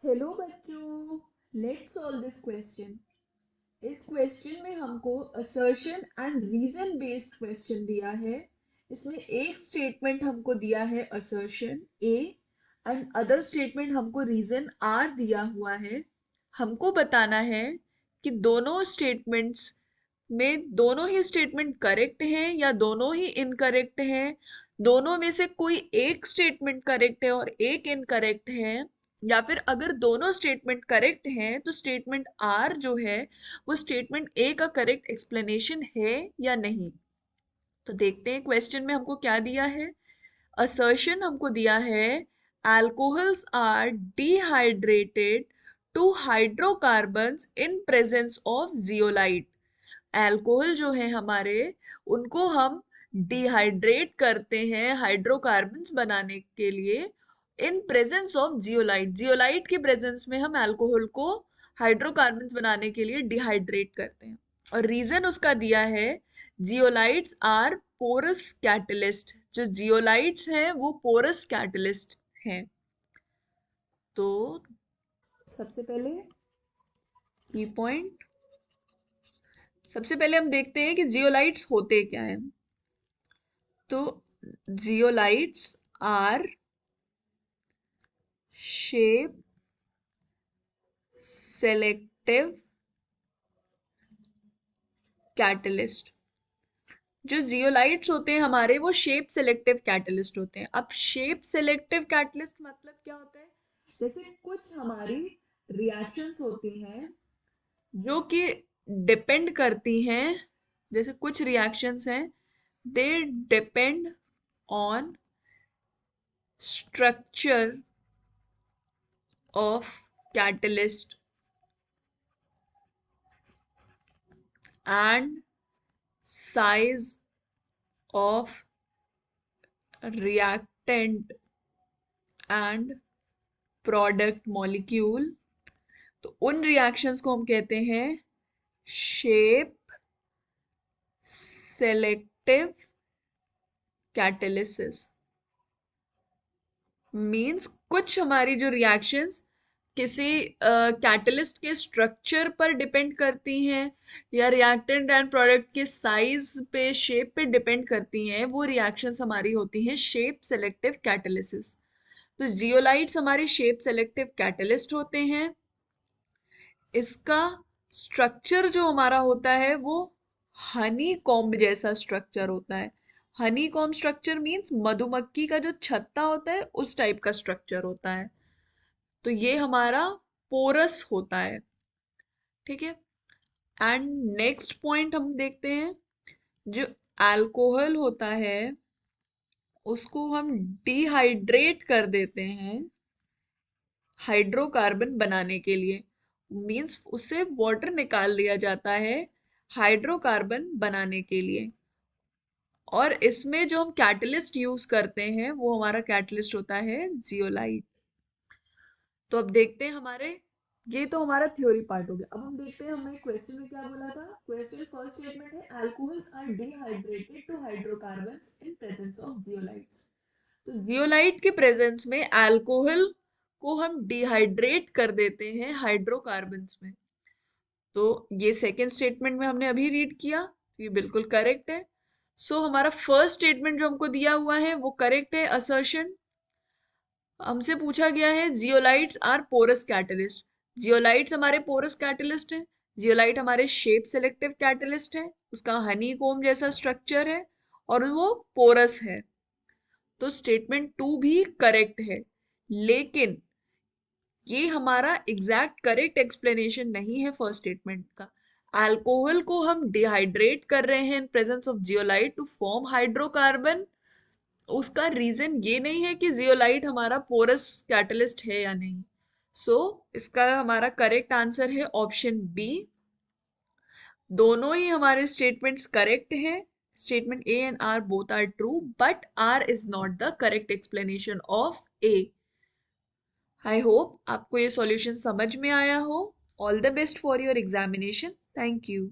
Hello बच्चों, let's solve this question. इस question में हमको assertion and reason based question दिया है। इसमें एक स्टेटमेंट हमको दिया है assertion A and other statement हमको रीजन आर दिया हुआ है। हमको बताना है कि दोनों स्टेटमेंट्स में दोनों ही स्टेटमेंट करेक्ट हैं या दोनों ही इनकरेक्ट हैं, दोनों में से कोई एक स्टेटमेंट करेक्ट है और एक इनकरेक्ट है, या फिर अगर दोनों स्टेटमेंट करेक्ट हैं तो स्टेटमेंट आर जो है वो स्टेटमेंट ए का करेक्ट एक्सप्लेनेशन है या नहीं। तो देखते हैं क्वेश्चन में हमको क्या दिया है। असर्शन हमको दिया है alcohols are dehydrated to hydrocarbons in presence of zeolite. Alcohol जो है हमारे, उनको हम डिहाइड्रेट करते हैं हाइड्रोकार्बन्स बनाने के लिए इन प्रेजेंस ऑफ जियोलाइट। जियोलाइट के प्रेजेंस में हम अल्कोहल को हाइड्रोकार्बन्स बनाने के लिए डिहाइड्रेट करते हैं। और रीजन उसका दिया है जियोलाइट्स आर पोरस कैटलिस्ट। जो जियोलाइट्स हैं वो पोरस कैटलिस्ट हैं। तो सबसे पहले की पॉइंट, सबसे पहले हम देखते हैं कि जियोलाइट्स होते क्या हैं। तो zeolites are shape selective catalyst. जो जियोलाइट्स होते हैं हमारे, वो शेप सेलेक्टिव कैटलिस्ट होते हैं। अब शेप सेलेक्टिव कैटलिस्ट मतलब क्या होता है? जैसे कुछ हमारी रिएक्शंस होती हैं जो कि डिपेंड करती हैं, जैसे कुछ रिएक्शंस हैं, they depend on structure of catalyst and size of reactant and product molecule। तो उन रिएक्शंस को हम कहते हैं शेप सेलेक्टिव कैटालिसिस। मींस कुछ हमारी जो रिएक्शंस किसी कैटलिस्ट के स्ट्रक्चर पर डिपेंड करती हैं या रिएक्टेंट एंड प्रोडक्ट के साइज पे, शेप पे डिपेंड करती हैं, वो रिएक्शंस हमारी होती हैं शेप सेलेक्टिव कैटालिसिस। तो जियोलाइट्स हमारे शेप सेलेक्टिव कैटलिस्ट होते हैं। इसका स्ट्रक्चर जो हमारा होता है वो हनी कॉम्ब जैसा स्ट्रक्चर होता है। हनी कॉम्ब स्ट्रक्चर मीन्स मधुमक्खी का जो छत्ता होता है उस टाइप का स्ट्रक्चर होता है। तो ये हमारा पोरस होता है। ठीक है। एंड नेक्स्ट पॉइंट हम देखते हैं, जो अल्कोहल होता है उसको हम डिहाइड्रेट कर देते हैं हाइड्रोकार्बन बनाने के लिए। मींस उससे वाटर निकाल लिया जाता है हाइड्रोकार्बन बनाने के लिए। और इसमें जो हम कैटलिस्ट यूज करते हैं वो हमारा कैटलिस्ट होता है जियोलाइट। तो अब देखते हैं हमारे, ये तो हमारा थ्योरी पार्ट हो गया। अब हम देखते हैं हमें क्वेश्चन में क्या बोला था। क्वेश्चन फर्स्ट स्टेटमेंट है alcohols are dehydrated to hydrocarbons in presence of zeolites. तो जियोलाइट के प्रेजेंस में अल्कोहल को हम डिहाइड्रेट कर देते हैं हाइड्रोकार्बन्स में। तो ये सेकेंड स्टेटमेंट में हमने अभी रीड किया, तो ये बिल्कुल करेक्ट है। सो हमारा फर्स्ट स्टेटमेंट जो हमको दिया हुआ है वो करेक्ट है असर्शन। हमसे पूछा गया है zeolites are porous catalyst. Zeolites हमारे पोरस कैटलिस्ट हैं। जियोलाइट हमारे शेप सेलेक्टिव कैटलिस्ट है, उसका हनी कोम जैसा स्ट्रक्चर है और वो पोरस है। तो स्टेटमेंट टू भी करेक्ट है, लेकिन ये हमारा एग्जैक्ट करेक्ट एक्सप्लेनेशन नहीं है फर्स्ट स्टेटमेंट का। अल्कोहल को हम डिहाइड्रेट कर रहे हैं in presence of zeolite to form hydrocarbon, उसका रीजन ये नहीं है कि जियोलाइट हमारा पोरस कैटलिस्ट है या नहीं। सो इसका हमारा करेक्ट आंसर है ऑप्शन बी। दोनों ही हमारे स्टेटमेंट्स करेक्ट हैं। Statement A and R both are true, but R is not the correct explanation of A. I hope आपको ये सॉल्यूशन समझ में आया हो। All the best for your examination. Thank you.